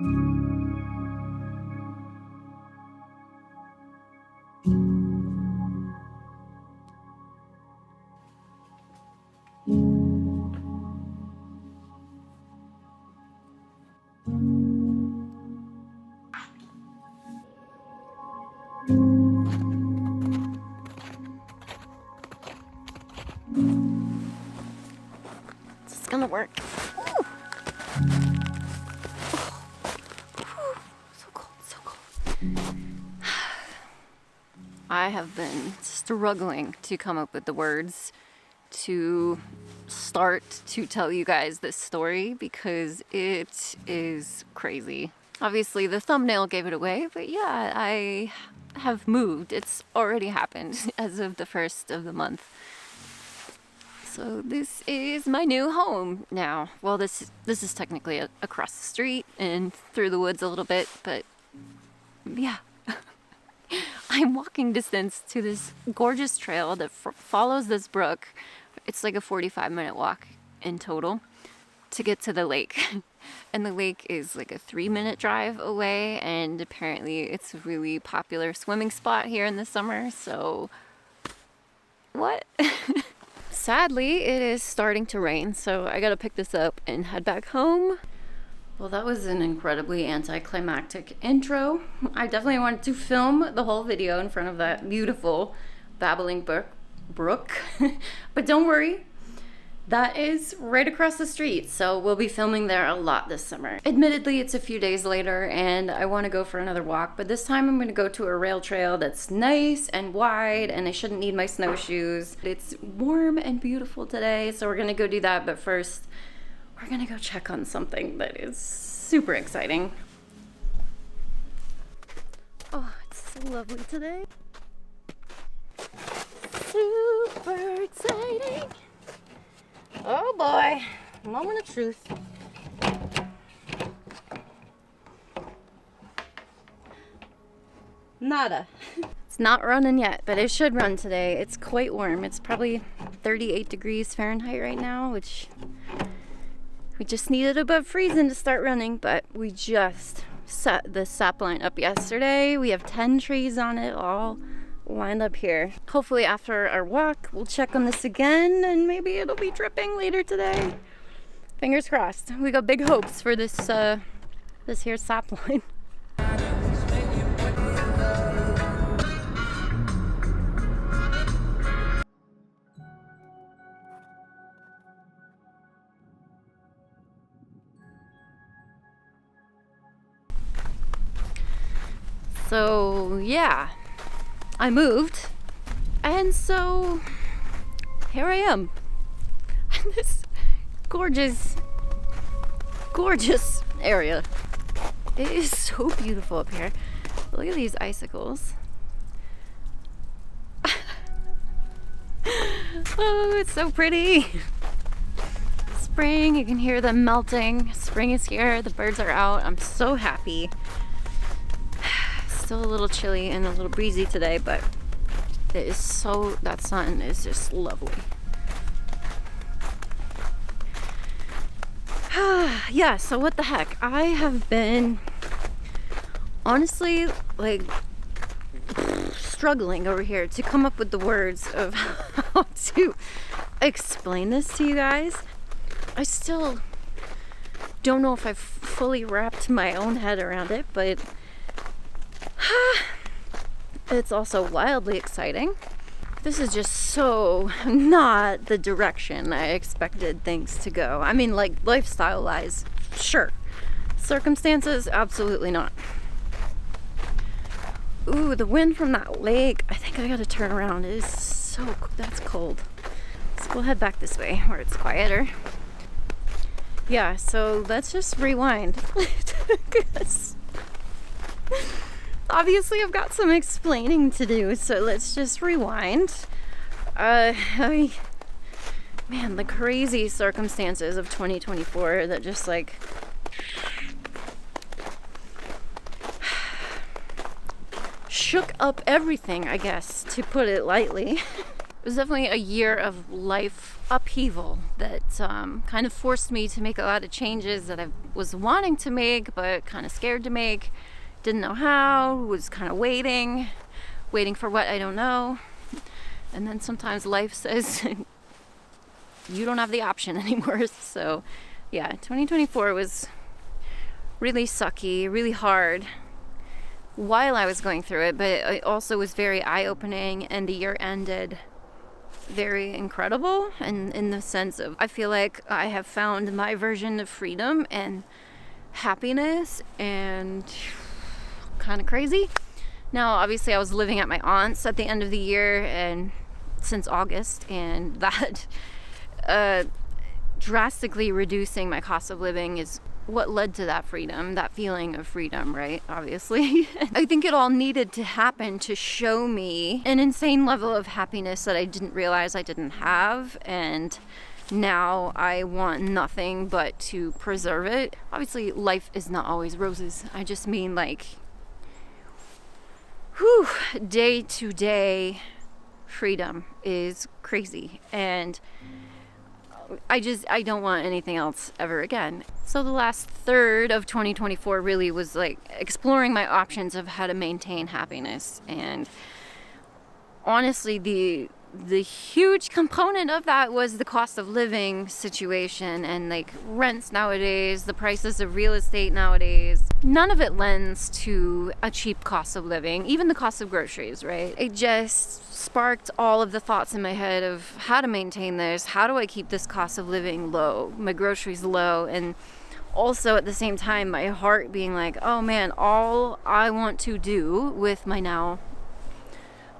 It's gonna work. Ooh. So cold, so cold. I have been struggling to come up with the words to start to tell you guys this story because it is crazy. Obviously the thumbnail gave it away, but yeah, I have moved. It's already happened as of the 1st of the month. So this is my new home now. Well, this is technically across the street and through the woods a little bit, but yeah. I'm walking distance to this gorgeous trail that follows this brook. It's like a 45-minute walk in total to get to the lake. And the lake is like a 3-minute drive away, and apparently it's a really popular swimming spot here in the summer, so what? Sadly, it is starting to rain, so I gotta pick this up and head back home. Well, that was an incredibly anticlimactic intro. I definitely wanted to film the whole video in front of that beautiful babbling brook. But don't worry, that is right across the street, so we'll be filming there a lot this summer. Admittedly, it's a few days later and I want to go for another walk, but this time I'm going to go to a rail trail that's nice and wide, and I shouldn't need my snowshoes. It's warm and beautiful today, so we're going to go do that, but first we're going to go check on something that is super exciting. Oh, it's so lovely today. Super exciting. Oh boy, moment of truth. Nada. It's not running yet, but it should run today. It's quite warm. It's probably 38 degrees Fahrenheit right now, which we just needed above freezing to start running, but we just set the sap line up yesterday. We have 10 trees on it all lined up here. Hopefully after our walk we'll check on this again and maybe it'll be dripping later today. Fingers crossed. We got big hopes for this this here sap line. So yeah, I moved, and so here I am in this gorgeous, gorgeous area. It is so beautiful up here. Look at these icicles. Oh, it's so pretty. Spring, you can hear them melting. Spring is here, the birds are out. I'm so happy. Still a little chilly and a little breezy today, but it is so, that sun is just lovely. Yeah, so what the heck? I have been honestly like struggling over here to come up with the words of how to explain this to you guys. I still don't know if I've fully wrapped my own head around it, but it's also wildly exciting. This is just so not the direction I expected things to go. I mean, like lifestyle-wise, sure. Circumstances, absolutely not. Ooh, the wind from that lake. I think I gotta turn around. It is so, that's cold. So we'll head back this way where it's quieter. Yeah, so let's just rewind. Because obviously I've got some explaining to do, so let's just rewind. Man, the crazy circumstances of 2024 that just like shook up everything, I guess, to put it lightly. It was definitely a year of life upheaval upheaval that kind of forced me to make a lot of changes that I was wanting to make but kind of scared to make, didn't know how, was kind of waiting for what I don't know. And then sometimes life says you don't have the option anymore. So yeah, 2024 was really sucky, really hard while I was going through it, but it also was very eye-opening, and the year ended very incredible, and in the sense of I feel like I have found my version of freedom and happiness, and kind of crazy. Now obviously I was living at my aunt's at the end of the year and since August, and that drastically reducing my cost of living is what led to that freedom, that feeling of freedom, right? Obviously. I think it all needed to happen to show me an insane level of happiness that I didn't realize I didn't have, and now I want nothing but to preserve it. Obviously, life is not always roses. I just mean like, day to day freedom is crazy, and I don't want anything else ever again. So the last third of 2024 really was like exploring my options of how to maintain happiness. And honestly, the huge component of that was the cost of living situation, and like rents nowadays, the prices of real estate nowadays. None of it lends to a cheap cost of living, even the cost of groceries, right? It just sparked all of the thoughts in my head of how to maintain this, how do I keep this cost of living low, my groceries low, and also at the same time my heart being like, oh man, all I want to do with my now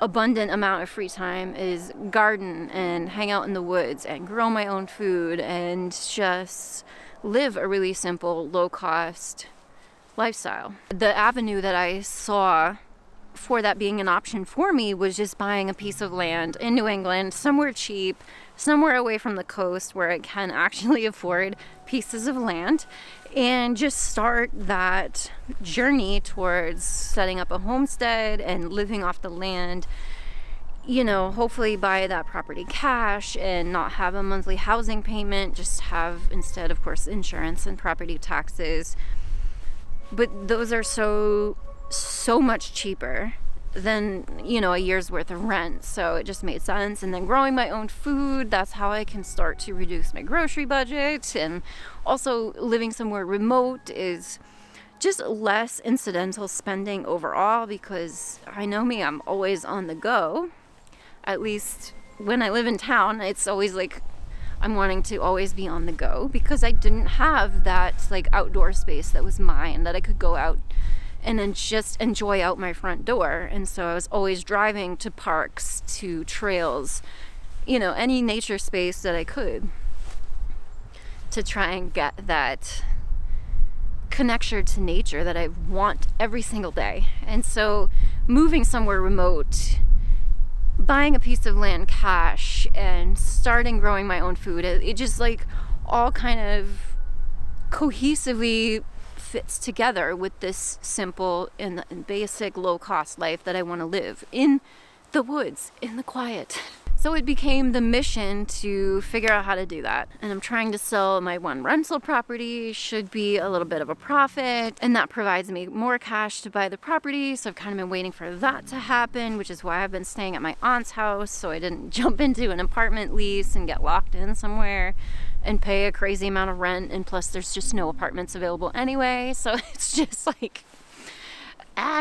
abundant amount of free time is garden and hang out in the woods and grow my own food and just live a really simple, low cost lifestyle. The avenue that I saw for that being an option for me was just buying a piece of land in New England, somewhere cheap, somewhere away from the coast where I can actually afford pieces of land, and just start that journey towards setting up a homestead and living off the land. You know, hopefully buy that property cash and not have a monthly housing payment, just have instead, of course, insurance and property taxes. But those are so much cheaper than, you know, a year's worth of rent. So it just made sense. And then growing my own food, that's how I can start to reduce my grocery budget. And also living somewhere remote is just less incidental spending overall, because I know me, I'm always on the go. At least when I live in town, it's always like I'm wanting to always be on the go, because I didn't have that like outdoor space that was mine, that I could go out and then just enjoy out my front door. And so I was always driving to parks, to trails, you know, any nature space that I could, to try and get that connection to nature that I want every single day. And so moving somewhere remote, buying a piece of land cash, and starting growing my own food, it just like all kind of cohesively fits together with this simple and basic low-cost life that I want to live in the woods, in the quiet. So it became the mission to figure out how to do that. And I'm trying to sell my one rental property, should be a little bit of a profit, and that provides me more cash to buy the property. So I've kind of been waiting for that to happen, which is why I've been staying at my aunt's house, so I didn't jump into an apartment lease and get locked in somewhere and pay a crazy amount of rent. And plus there's just no apartments available anyway. So it's just like,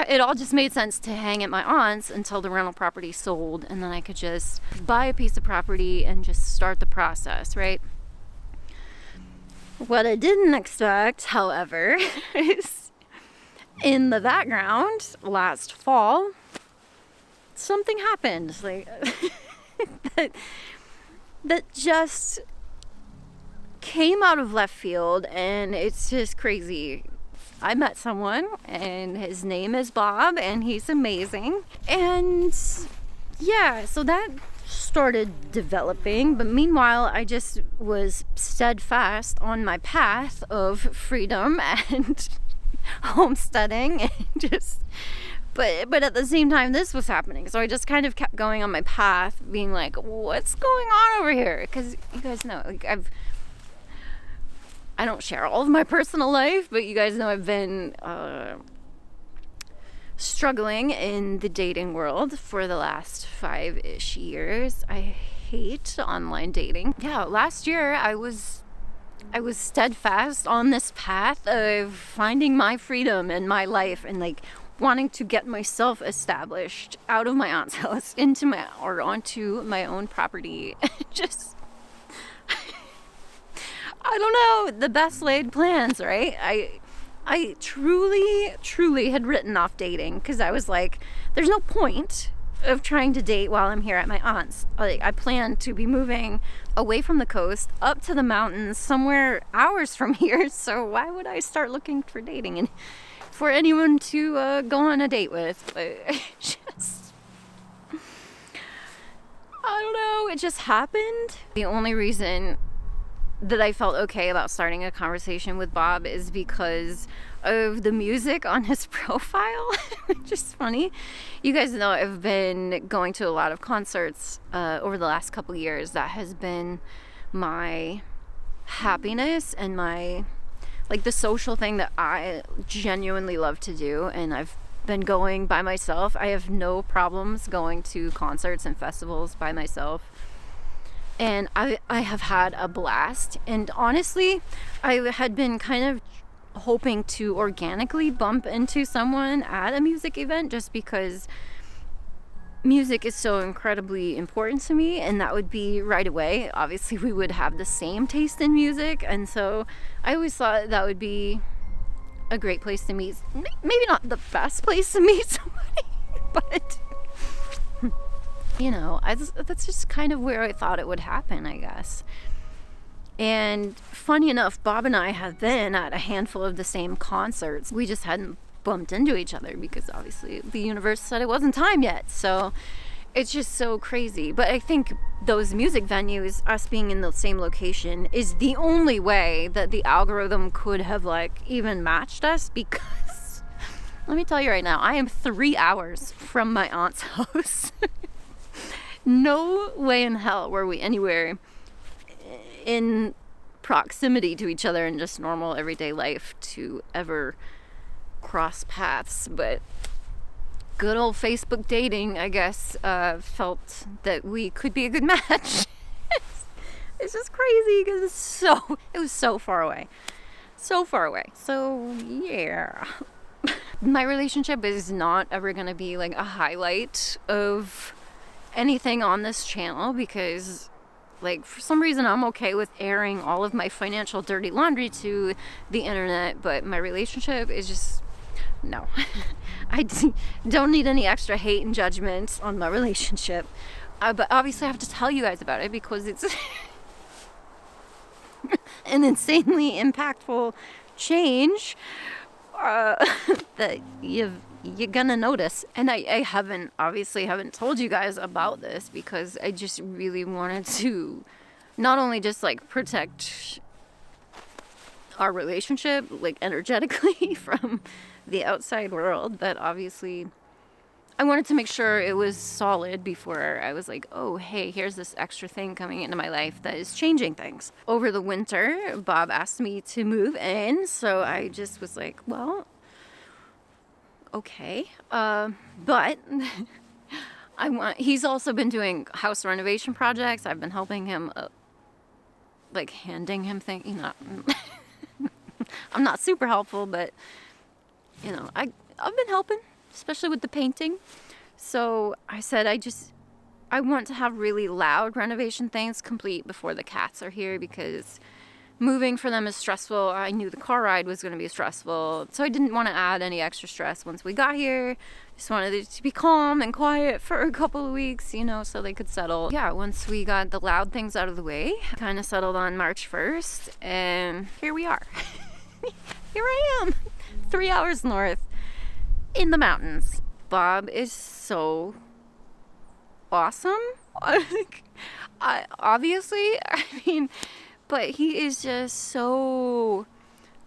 it all just made sense to hang at my aunt's until the rental property sold, and then I could just buy a piece of property and just start the process, right? What I didn't expect, however, is in the background last fall, something happened like that just came out of left field, and it's just crazy. I met someone, and his name is Bob, and he's amazing. And yeah, so that started developing. But meanwhile, I just was steadfast on my path of freedom and homesteading, and just But at the same time, this was happening. So I just kind of kept going on my path, being like, what's going on over here? Because you guys know, like, I don't share all of my personal life, but you guys know I've been struggling in the dating world for the last 5-ish years. I hate online dating. Yeah, last year I was steadfast on this path of finding my freedom and my life, and like wanting to get myself established out of my aunt's house onto my own property. Just, I don't know, the best laid plans, right? I truly had written off dating, because I was like, there's no point of trying to date while I'm here at my aunt's. Like, I plan to be moving away from the coast up to the mountains, somewhere hours from here, so why would I start looking for dating and for anyone to go on a date with? But I don't know, it just happened. The only reason that I felt okay about starting a conversation with Bob is because of the music on his profile, which is funny. You guys know I've been going to a lot of concerts over the last couple years. That has been my happiness and my, like, the social thing that I genuinely love to do, and I've been going by myself. I have no problems going to concerts and festivals by myself. And I have had a blast. And honestly, I had been kind of hoping to organically bump into someone at a music event, just because music is so incredibly important to me, and that would be right away. Obviously, we would have the same taste in music, and so I always thought that would be a great place to meet. Maybe not the best place to meet somebody, but you know, that's just kind of where I thought it would happen, I guess. And funny enough, Bob and I have been at a handful of the same concerts. We just hadn't bumped into each other because obviously the universe said it wasn't time yet. So it's just so crazy. But I think those music venues, us being in the same location, is the only way that the algorithm could have, like, even matched us, because let me tell you right now, I am 3 hours from my aunt's house. No way in hell were we anywhere in proximity to each other in just normal everyday life to ever cross paths. But good old Facebook dating, I guess, felt that we could be a good match. It's just crazy because it was so far away. So far away. So yeah. My relationship is not ever going to be like a highlight of anything on this channel, because, like, for some reason I'm okay with airing all of my financial dirty laundry to the internet, but my relationship is just, no. I don't need any extra hate and judgment on my relationship, but obviously I have to tell you guys about it because it's an insanely impactful change that you're gonna notice. And I haven't told you guys about this because I just really wanted to not only just, like, protect our relationship, like, energetically from the outside world, but obviously I wanted to make sure it was solid before I was like, oh, hey, here's this extra thing coming into my life that is changing things. Over the winter, Bob asked me to move in, so I just was like, well, okay. But he's also been doing house renovation projects. I've been helping him, like, handing him things. You know, I'm not super helpful, but, you know, I've been helping, especially with the painting. So I said I want to have really loud renovation things complete before the cats are here, because moving for them is stressful. I knew the car ride was going to be stressful, so I didn't want to add any extra stress once we got here. Just wanted it to be calm and quiet for a couple of weeks, you know, so they could settle. Yeah, once we got the loud things out of the way, kind of settled on March 1st, and here we are. Here I am, 3 hours north in the mountains. Bob is so awesome. Obviously, I mean, but he is just so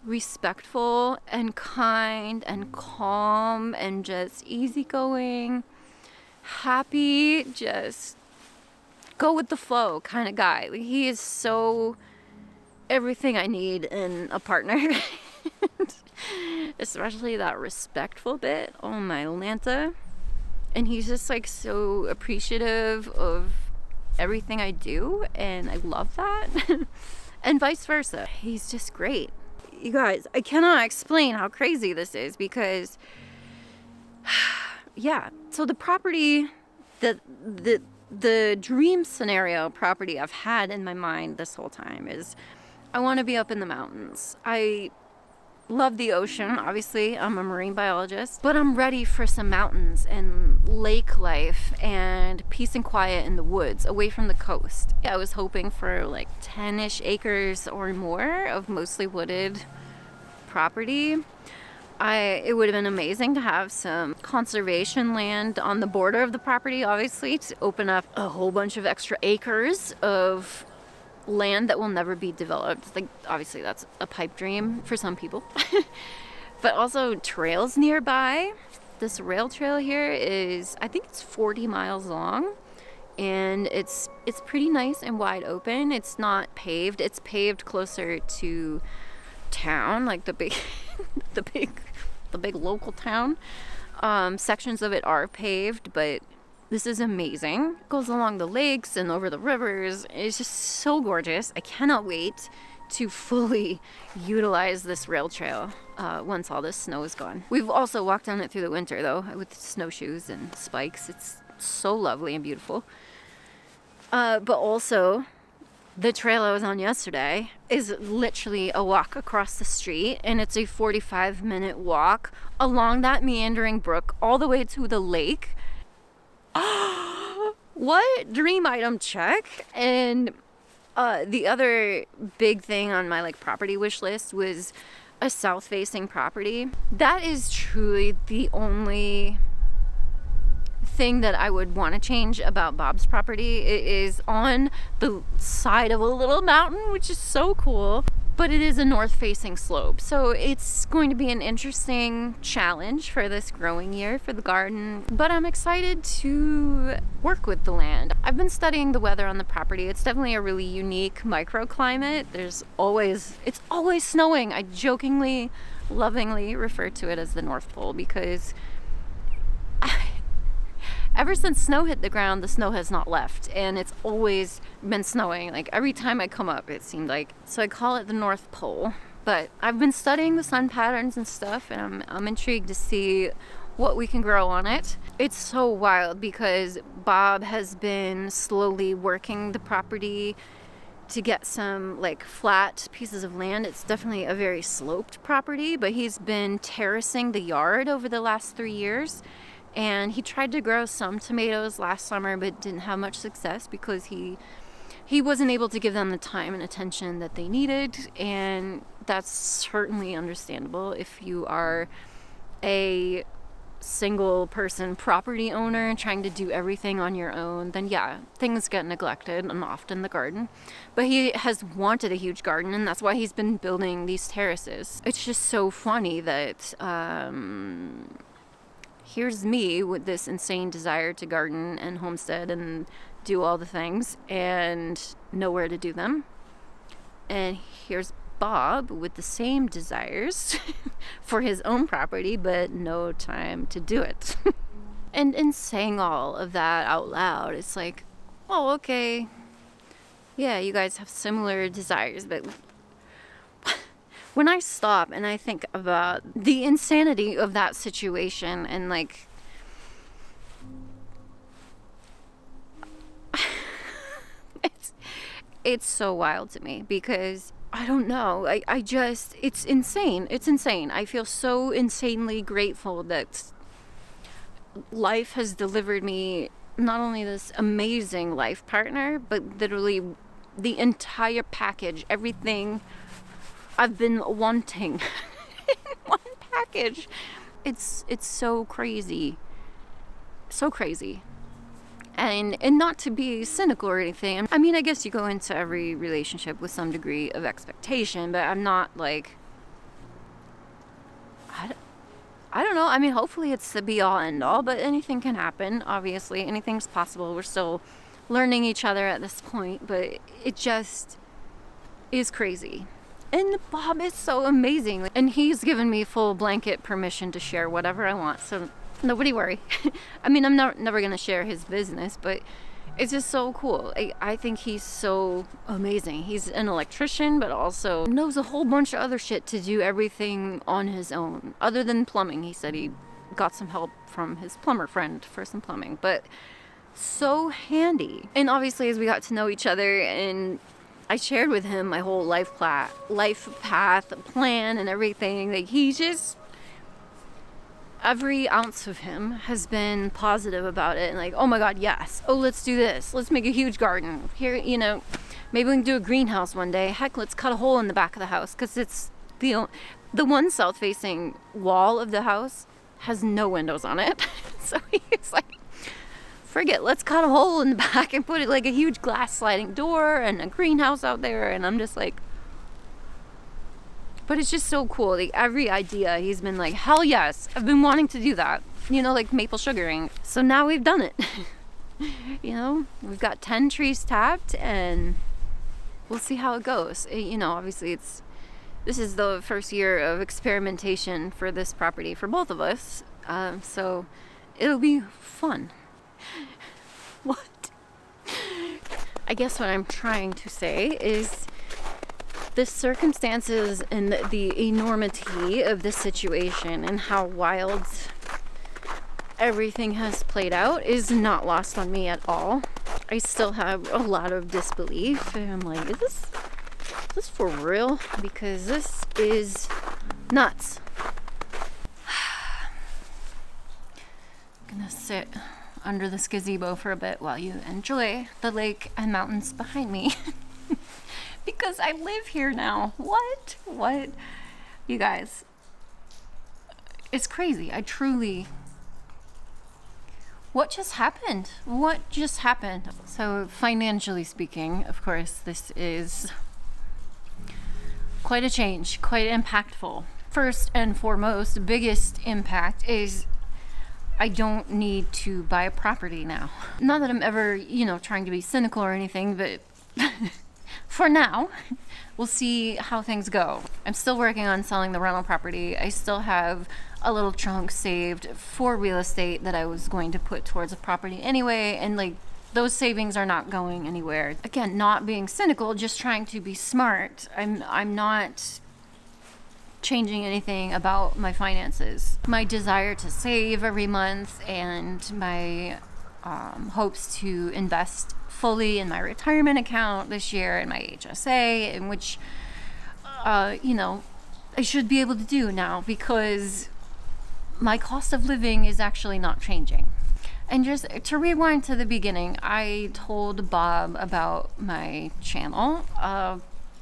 respectful and kind and calm and just easygoing, happy, just go with the flow kind of guy. Like, he is so everything I need in a partner. Especially that respectful bit. Oh my Lanta. And he's just like so appreciative of everything I do, and I love that. And vice versa. He's just great. You guys, I cannot explain how crazy this is because yeah, so the property, the dream scenario property I've had in my mind this whole time is I want to be up in the mountains. I love the ocean, obviously. I'm a marine biologist, but I'm ready for some mountains and lake life and peace and quiet in the woods away from the coast. I was hoping for like 10-ish acres or more of mostly wooded property. It would have been amazing to have some conservation land on the border of the property, obviously, to open up a whole bunch of extra acres of land that will never be developed. Like, obviously that's a pipe dream for some people. But also trails nearby. This rail trail here is, I think it's 40 miles long, and it's pretty nice and wide open. It's not paved. It's paved closer to town, like the big the big local town. Sections of it are paved, but this is amazing. It goes along the lakes and over the rivers. It's just so gorgeous. I cannot wait to fully utilize this rail trail once all this snow is gone. We've also walked on it through the winter though, with snowshoes and spikes. It's so lovely and beautiful. But also, the trail I was on yesterday is literally a walk across the street, and it's a 45-minute walk along that meandering brook all the way to the lake. What? Dream item check. And the other big thing on my like property wish list was a south-facing property. That is truly the only thing that I would want to change about Bob's property. It is on the side of a little mountain, which is so cool, but it is a north-facing slope, so it's going to be an interesting challenge for this growing year for the garden, but I'm excited to work with the land. I've been studying the weather on the property. It's definitely a really unique microclimate. It's always snowing. I jokingly, lovingly refer to it as the North Pole because ever since snow hit the ground, the snow has not left, and it's always been snowing. Like every time I come up, it seemed like. So I call it the North Pole. But I've been studying the sun patterns and stuff, and I'm intrigued to see what we can grow on it. It's so wild because Bob has been slowly working the property to get some like flat pieces of land. It's definitely a very sloped property, but he's been terracing the yard over the last 3 years. And he tried to grow some tomatoes last summer, but didn't have much success because he wasn't able to give them the time and attention that they needed. And that's certainly understandable if you are a single person property owner and trying to do everything on your own. Then yeah, things get neglected, and often the garden. But he has wanted a huge garden, and that's why he's been building these terraces. It's just so funny that here's me with this insane desire to garden and homestead and do all the things and nowhere to do them. And here's Bob with the same desires for his own property, but no time to do it. And in saying all of that out loud, it's like, oh, okay. Yeah, you guys have similar desires, but when I stop and I think about the insanity of that situation and like it's so wild to me because I don't know. I just, it's insane. It's insane. I feel so insanely grateful that life has delivered me not only this amazing life partner, but literally the entire package, everything I've been wanting in one package. It's so crazy. So crazy. And not to be cynical or anything. I mean, I guess you go into every relationship with some degree of expectation, but I'm not like I don't know. I mean, hopefully it's the be all end all, but anything can happen. Obviously, anything's possible. We're still learning each other at this point, but it just is crazy. And Bob is so amazing. And he's given me full blanket permission to share whatever I want. So nobody worry. I mean, I'm never going to share his business, but it's just so cool. I think he's so amazing. He's an electrician, but also knows a whole bunch of other shit to do everything on his own. Other than plumbing, he said he got some help from his plumber friend for some plumbing. But so handy. And obviously, as we got to know each other, and I shared with him my whole life path, plan, and everything. Like, he just, every ounce of him has been positive about it, and like, oh my god, yes, oh, let's do this, let's make a huge garden here, you know, maybe we can do a greenhouse one day, heck, let's cut a hole in the back of the house, because it's the one south facing wall of the house has no windows on it. So he's like, forget, let's cut a hole in the back and put it like a huge glass sliding door and a greenhouse out there. And I'm just like, but it's just so cool. Like, every idea, he's been like, hell yes, I've been wanting to do that. You know, like maple sugaring. So now we've done it. You know, we've got 10 trees tapped, and we'll see how it goes. You know, obviously this is the first year of experimentation for this property for both of us. So it'll be fun. What? I guess what I'm trying to say is the circumstances and the enormity of the situation and how wild everything has played out is not lost on me at all. I still have a lot of disbelief, and I'm like, is this for real? Because this is nuts. I'm gonna sit under this gazebo for a bit while you enjoy the lake and mountains behind me. Because I live here now. What? You guys, it's crazy. What just happened? So financially speaking, of course, this is quite a change, quite impactful. First and foremost, the biggest impact is I don't need to buy a property now. Not that I'm ever, trying to be cynical or anything, but for now, we'll see how things go. I'm still working on selling the rental property. I still have a little chunk saved for real estate that I was going to put towards a property anyway, and like, those savings are not going anywhere. Again, not being cynical, just trying to be smart. I'm not changing anything about my finances. My desire to save every month and my hopes to invest fully in my retirement account this year and my HSA, in which, I should be able to do now because my cost of living is actually not changing. And just to rewind to the beginning, I told Bob about my channel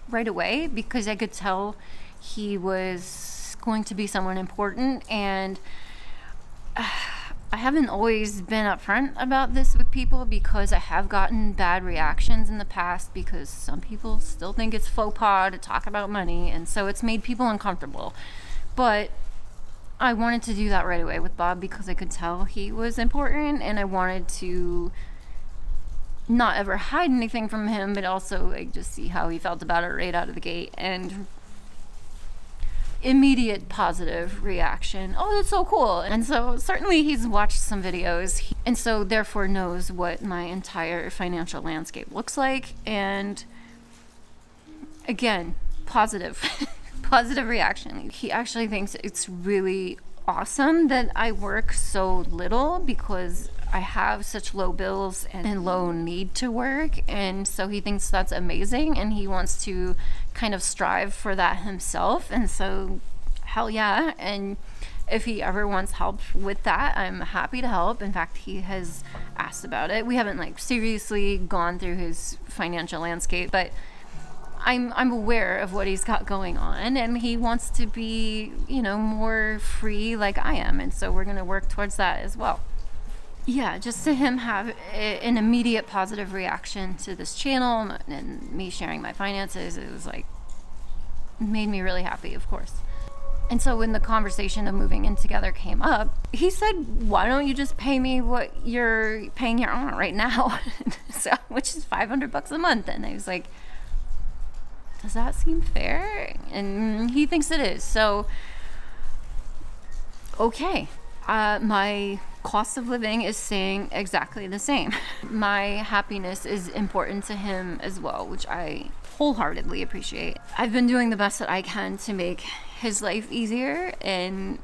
right away because I could tell he was going to be someone important, and I haven't always been upfront about this with people because I have gotten bad reactions in the past because some people still think it's faux pas to talk about money, and so it's made people uncomfortable. But I wanted to do that right away with Bob because I could tell he was important, and I wanted to not ever hide anything from him, but also like just see how he felt about it right out of the gate. And immediate positive reaction. Oh, that's so cool. And so certainly he's watched some videos, and so therefore knows what my entire financial landscape looks like. And again, positive reaction. He actually thinks it's really awesome that I work so little because I have such low bills and low need to work, and so he thinks that's amazing, and he wants to kind of strive for that himself. And so hell yeah, and if he ever wants help with that, I'm happy to help. In fact, he has asked about it. We haven't seriously gone through his financial landscape, but I'm aware of what he's got going on, and he wants to be, more free like I am, and so we're going to work towards that as well. Yeah, just to him have an immediate positive reaction to this channel and me sharing my finances, it was made me really happy, of course. And so when the conversation of moving in together came up, he said, why don't you just pay me what you're paying your aunt right now? So, which is $500 a month. And I was like, does that seem fair? And he thinks it is. So, okay. My cost of living is staying exactly the same. My happiness is important to him as well, which I wholeheartedly appreciate. I've been doing the best that I can to make his life easier, and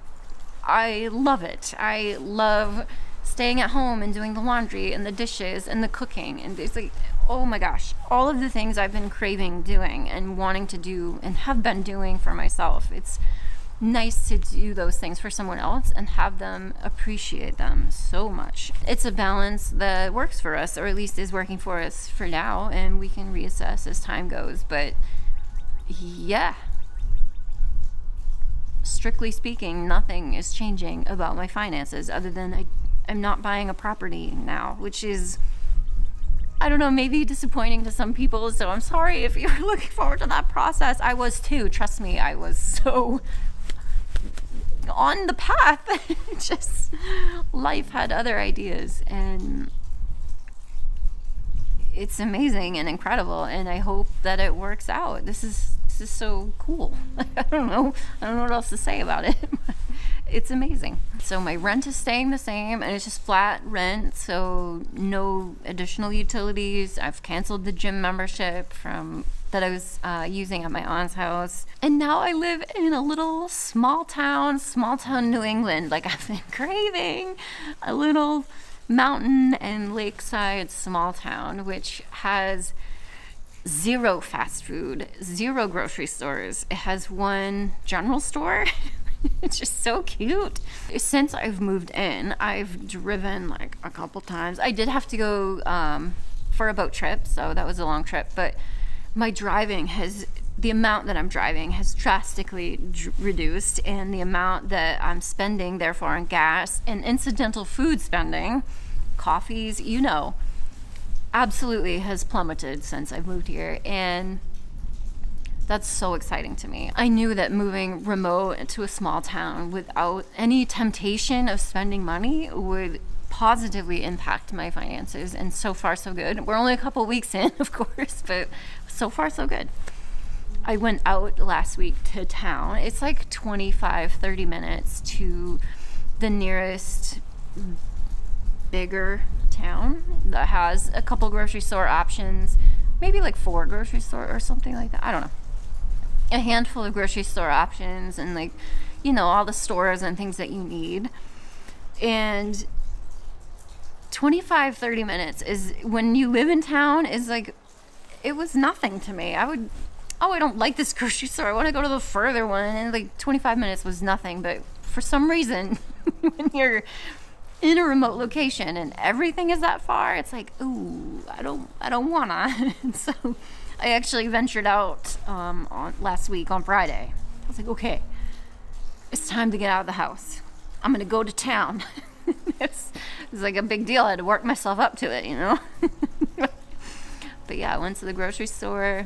I love it. I love staying at home and doing the laundry and the dishes and the cooking, and it's like, oh my gosh, all of the things I've been craving doing and wanting to do and have been doing for myself. It's nice to do those things for someone else and have them appreciate them so much. It's a balance that works for us, or at least is working for us for now, and we can reassess as time goes. But yeah, strictly speaking, nothing is changing about my finances other than I'm not buying a property now, which is, I don't know, maybe disappointing to some people. So I'm sorry if you're looking forward to that process. I was too. Trust me, I was so on the path. Just life had other ideas, and it's amazing and incredible, and I hope that it works out. This is so cool. I don't know what else to say about it. It's amazing. So my rent is staying the same, and it's just flat rent, so no additional utilities. I've canceled the gym membership that I was using at my aunt's house, and now I live in a little small town New England. Like, I've been craving a little mountain and lakeside small town, which has zero fast food, zero grocery stores. It has one general store. It's just so cute. Since I've moved in, I've driven like a couple times. I did have to go for a boat trip, so that was a long trip, but my driving the amount that I'm driving has drastically reduced, and the amount that I'm spending, therefore, on gas and incidental food spending, coffees, absolutely has plummeted since I've moved here, and that's so exciting to me. I knew that moving remote to a small town without any temptation of spending money would positively impact my finances, and so far so good. We're only a couple weeks in, of course, but so far so good. I went out last week to town. It's like 25-30 minutes to the nearest bigger town that has a couple grocery store options, maybe like 4 grocery store or something like that. I don't know. A handful of grocery store options, and like, all the stores and things that you need. And 25-30 minutes is, when you live in town, is like, it was nothing to me. I don't like this grocery store, I want to go to the further one, and like 25 minutes was nothing. But for some reason, when you're in a remote location and everything is that far, it's like, ooh, I don't wanna. So I actually ventured out on last week on Friday. I was like, okay, it's time to get out of the house. I'm gonna go to town. It's like a big deal. I had to work myself up to it, But yeah, I went to the grocery store,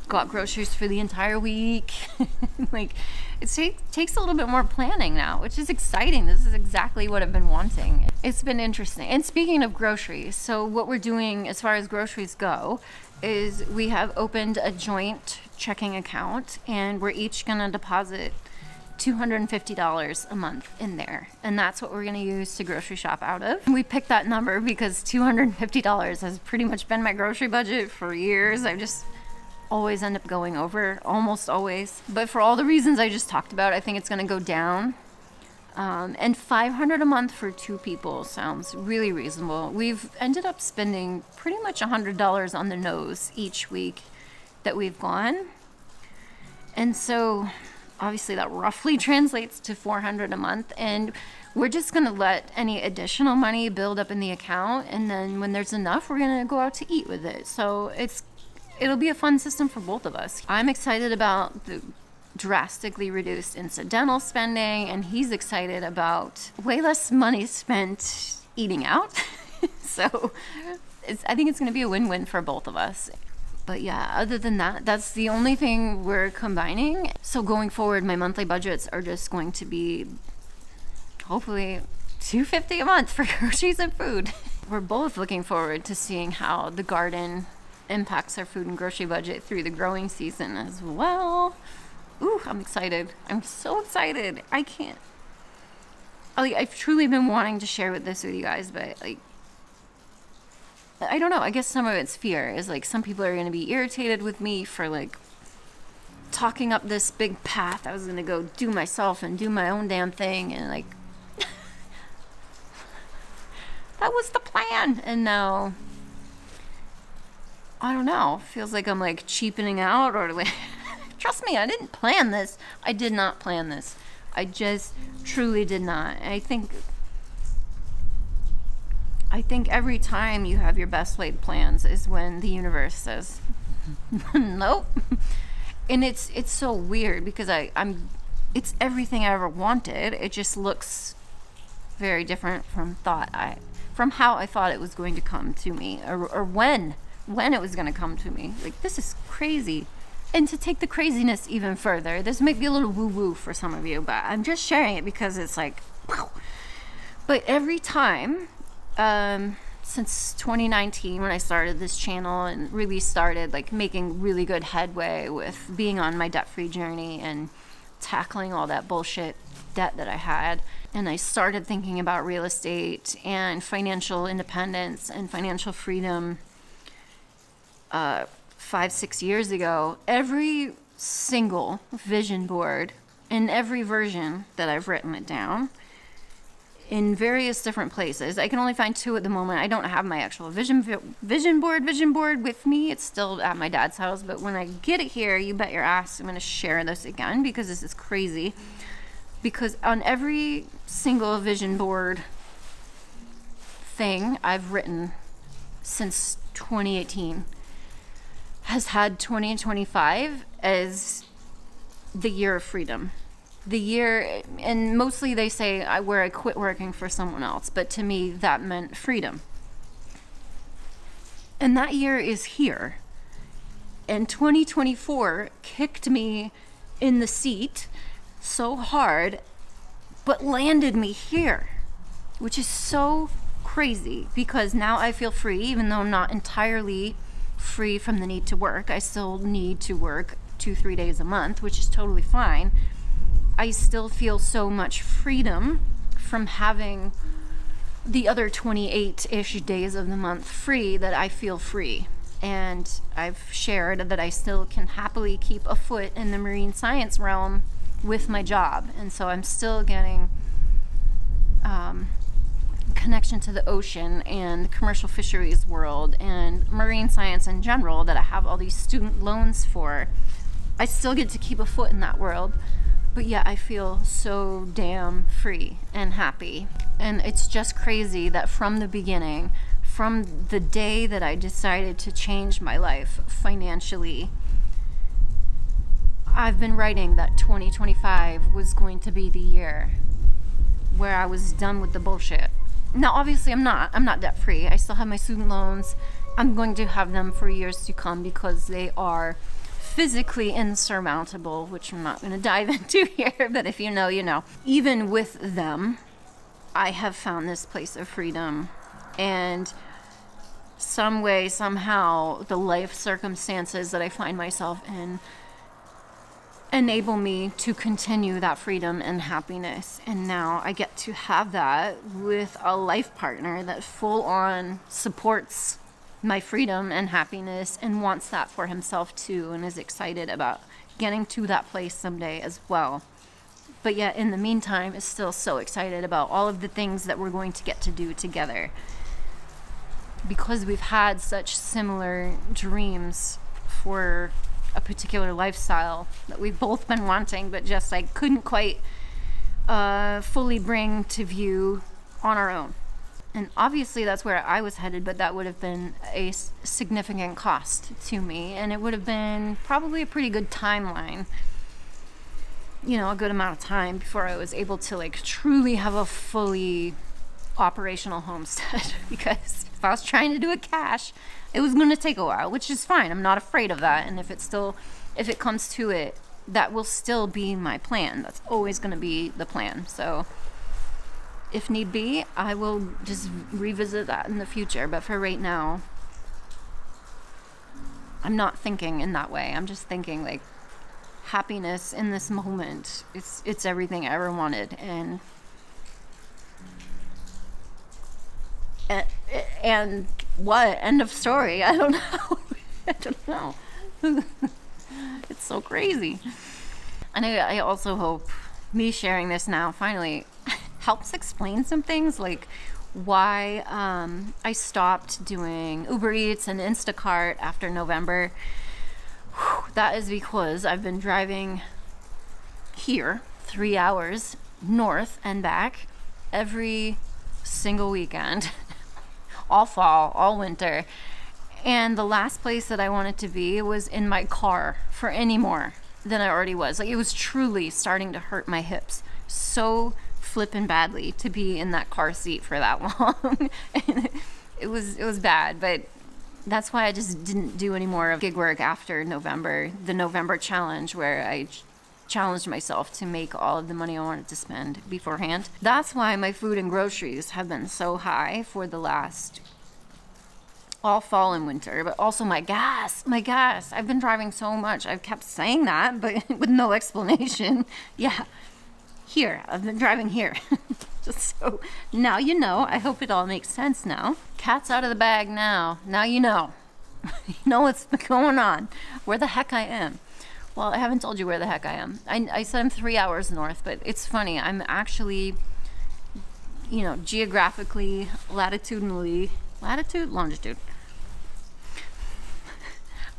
got groceries for the entire week. Like, it takes a little bit more planning now, which is exciting. This is exactly what I've been wanting. It's been interesting. And speaking of groceries, so what we're doing as far as groceries go is we have opened a joint checking account, and we're each gonna deposit $250 a month in there, and that's what we're going to use to grocery shop out of. We picked that number because $250 has pretty much been my grocery budget for years. I just always end up going over, almost always. But for all the reasons I just talked about, I think it's going to go down. And $500 a month for 2 people sounds really reasonable. We've ended up spending pretty much $100 on the nose each week that we've gone, and so obviously that roughly translates to $400 a month, and we're just going to let any additional money build up in the account, and then when there's enough, we're going to go out to eat with it. So it'll be a fun system for both of us. I'm excited about the drastically reduced incidental spending, and he's excited about way less money spent eating out. So I think it's going to be a win-win for both of us. But yeah, other than that, that's the only thing we're combining. So going forward, my monthly budgets are just going to be hopefully $250 a month for groceries and food. We're both looking forward to seeing how the garden impacts our food and grocery budget through the growing season as well. Ooh, I'm excited. I'm so excited. I can't. Like, I've truly been wanting to share this with you guys, but like, I don't know. I guess some of it's fear. Is like some people are going to be irritated with me for like talking up this big path I was going to go do myself and do my own damn thing, and like that was the plan. And now I don't know. Feels like I'm like cheapening out, or like trust me, I didn't plan this. I did not plan this. I just truly did not. I think every time you have your best laid plans is when the universe says nope. And it's so weird because it's everything I ever wanted. It just looks very different from how I thought it was going to come to me, or when it was going to come to me. Like, this is crazy. And to take the craziness even further, this might be a little woo-woo for some of you, but I'm just sharing it because it's like, wow. But every time, since 2019, when I started this channel and really started like making really good headway with being on my debt-free journey and tackling all that bullshit debt that I had, and I started thinking about real estate and financial independence and financial freedom 5-6 years ago, every single vision board in every version that I've written it down in various different places. I can only find 2 at the moment. I don't have my actual vision board with me. It's still at my dad's house, but when I get it here, you bet your ass I'm going to share this again, because this is crazy. Because on every single vision board thing I've written since 2018 has had 2025 as the year of freedom. The year, and mostly they say where I quit working for someone else, but to me that meant freedom. And that year is here. And 2024 kicked me in the seat so hard, but landed me here, which is so crazy, because now I feel free, even though I'm not entirely free from the need to work. I still need to work 2-3 days a month, which is totally fine. I still feel so much freedom from having the other 28-ish days of the month free that I feel free. And I've shared that I still can happily keep a foot in the marine science realm with my job. And so I'm still getting connection to the ocean and the commercial fisheries world and marine science in general that I have all these student loans for. I still get to keep a foot in that world, but yet I feel so damn free and happy. And it's just crazy that from the beginning, from the day that I decided to change my life financially, I've been writing that 2025 was going to be the year where I was done with the bullshit. Now, obviously, I'm not debt free. I still have my student loans. I'm going to have them for years to come because they are physically insurmountable, which I'm not going to dive into here, but if you know, you know. Even with them, I have found this place of freedom, and some way, somehow, the life circumstances that I find myself in enable me to continue that freedom and happiness. And now I get to have that with a life partner that full on supports my freedom and happiness and wants that for himself too, and is excited about getting to that place someday as well. But yet in the meantime is still so excited about all of the things that we're going to get to do together, because we've had such similar dreams for a particular lifestyle that we've both been wanting, but just like couldn't quite fully bring to view on our own. And obviously that's where I was headed, but that would have been a significant cost to me, and it would have been probably a pretty good timeline, you know, a good amount of time before I was able to like truly have a fully operational homestead because if I was trying to do it cash, it was going to take a while, which is fine. I'm not afraid of that. And if it comes to it, that will still be my plan. That's always going to be the plan. So if need be, I will just revisit that in the future. But for right now, I'm not thinking in that way. I'm just thinking like happiness in this moment. It's everything I ever wanted. And what? End of story. I don't know. I don't know. It's so crazy. And I also hope me sharing this now finally helps explain some things, like why I stopped doing Uber Eats and Instacart after November. That is because I've been driving here 3 hours north and back every single weekend, all fall, all winter. And the last place that I wanted to be was in my car for any more than I already was. Like, it was truly starting to hurt my hips so flippin' badly to be in that car seat for that long. And it was bad, but that's why I just didn't do any more of gig work after November, the November challenge, where I challenged myself to make all of the money I wanted to spend beforehand. That's why my food and groceries have been so high for the last all fall and winter, but also my gas. I've been driving so much. I've kept saying that, but with no explanation. Yeah, here, I've been driving here. Just so now you know. I hope it all makes sense now. Cat's out of the bag now. Now you know. You know what's going on. Where the heck I am. Well, I haven't told you where the heck I am. I said I'm 3 hours north, but it's funny. I'm actually, geographically, longitude.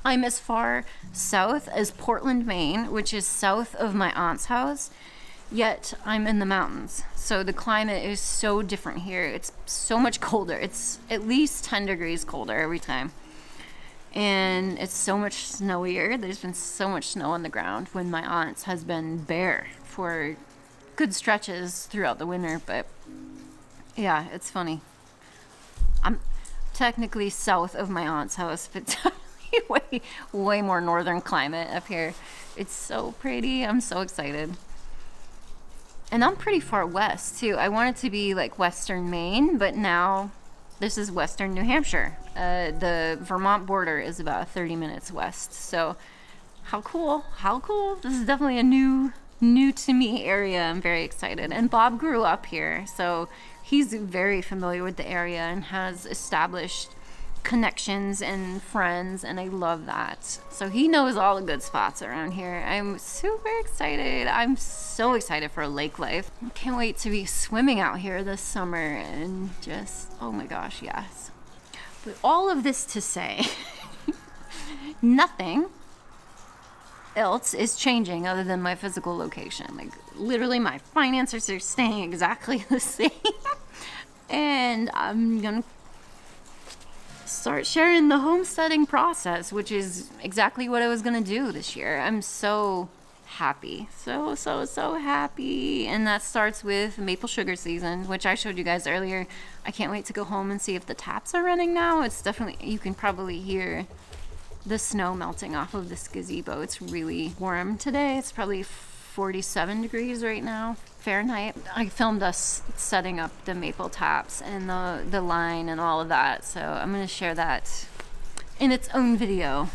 I'm as far south as Portland, Maine, which is south of my aunt's house, yet I'm in the mountains. So the climate is so different here. It's so much colder. It's at least 10 degrees colder every time. And it's so much snowier. There's been so much snow on the ground when my aunt's has been bare for good stretches throughout the winter. But yeah, it's funny. I'm technically south of my aunt's house, but way more northern climate up here. It's so pretty. I'm so excited. And I'm pretty far west too. I want it to be like western Maine, but now this is western New Hampshire. The Vermont border is about 30 minutes west. So how cool. This is definitely a new to me area. I'm very excited. And Bob grew up here, so he's very familiar with the area and has established connections and friends, and I love that. So he knows all the good spots around here. I'm super excited. I'm so excited for lake life. I can't wait to be swimming out here this summer and just, oh my gosh, yes. But all of this to say, nothing else is changing other than my physical location. Like, literally my finances are staying exactly the same. And I'm gonna start sharing the homesteading process, which is exactly what I was gonna do this year. I'm so happy, so happy. And that starts with maple sugar season, which I showed you guys earlier. I can't wait to go home and see if the taps are running now. It's definitely, you can probably hear the snow melting off of this gazebo. It's really warm today. It's probably 47 degrees right now, Fahrenheit. I filmed us setting up the maple taps and the line and all of that, so I'm going to share that in its own video.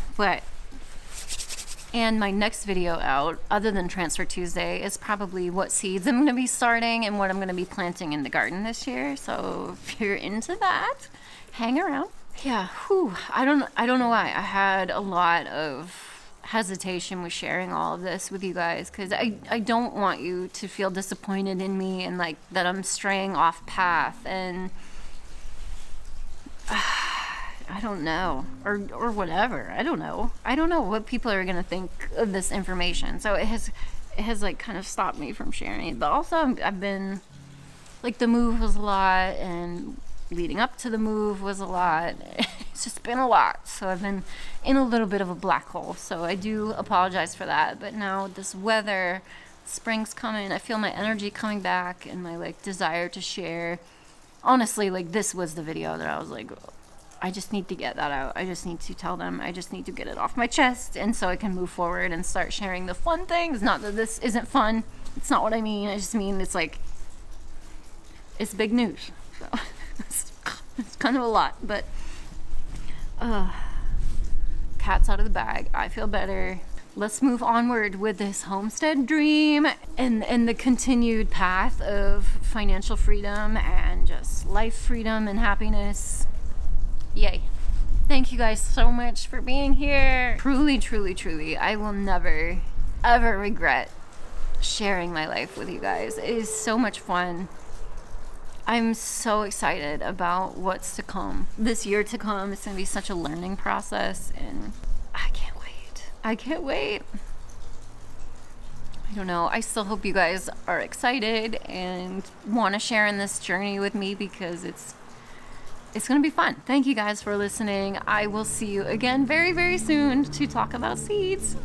And my next video out, other than Transfer Tuesday, is probably what seeds I'm going to be starting and what I'm going to be planting in the garden this year. So if you're into that, hang around. Yeah, I don't know why. I had a lot of hesitation with sharing all of this with you guys, because I don't want you to feel disappointed in me and like that I'm straying off path, and I don't know, or whatever. I don't know what people are gonna think of this information, so it has like kind of stopped me from sharing it. But also I've been like, the move was a lot, and leading up to the move was a lot. It's just been a lot. So I've been in a little bit of a black hole. So I do apologize for that. But now this weather, spring's coming. I feel my energy coming back and my like desire to share honestly, like, this was the video that I was like, I just need to get that out. I just need to tell them. I just need to get it off my chest, and so I can move forward and start sharing the fun things. Not that this isn't fun. It's not what I mean. I just mean it's like, it's big news. So it's kind of a lot, but cat's out of the bag. I feel better. Let's move onward with this homestead dream and the continued path of financial freedom and just life freedom and happiness. Yay. Thank you guys so much for being here. Truly, truly, truly, I will never, ever regret sharing my life with you guys. It is so much fun. I'm so excited about what's to come. This year to come, it's going to be such a learning process, and I can't wait. I can't wait. I don't know. I still hope you guys are excited and want to share in this journey with me, because it's going to be fun. Thank you guys for listening. I will see you again very, very soon to talk about seeds.